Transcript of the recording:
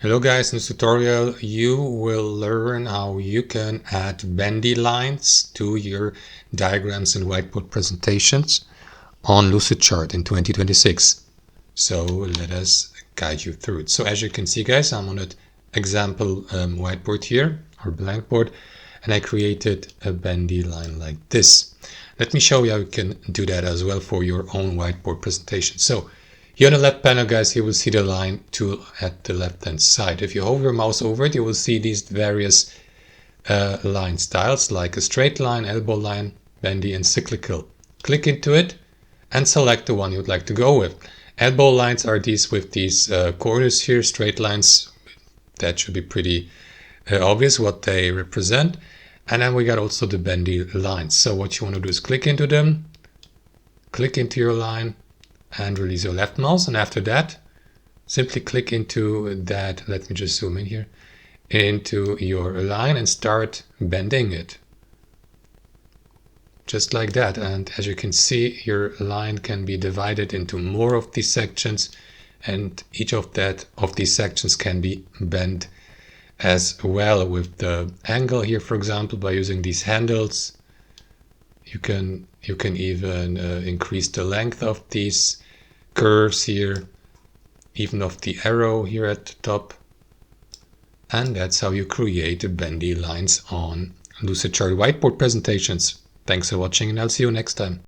Hello guys, in this tutorial you will learn how you can add bendy lines to your diagrams and whiteboard presentations on Lucidchart in 2026. So let us guide you through it. So as you can see guys, I'm on an example whiteboard here, or blackboard, and I created a bendy line like this. Let me show you how you can do that as well for your own whiteboard presentation. So here on the left panel, guys, you will see the line tool at the left-hand side. If you hover your mouse over it, you will see these various line styles like a straight line, elbow line, bendy, and cyclical. Click into it and select the one you would like to go with. Elbow lines are these with these corners here, straight lines. That should be pretty obvious what they represent. And then we got also the bendy lines. So what you want to do is click into them, click into your line, and release your left mouse, and after that simply click into that, let me just zoom in here, into your line and start bending it just like that. And as you can see, your line can be divided into more of these sections, and each of these sections can be bent as well with the angle here, for example, by using these handles. You can even increase the length of these curves here, even of the arrow here at the top. And that's how you create bendy lines on Lucidchart whiteboard presentations. Thanks for watching, and I'll see you next time.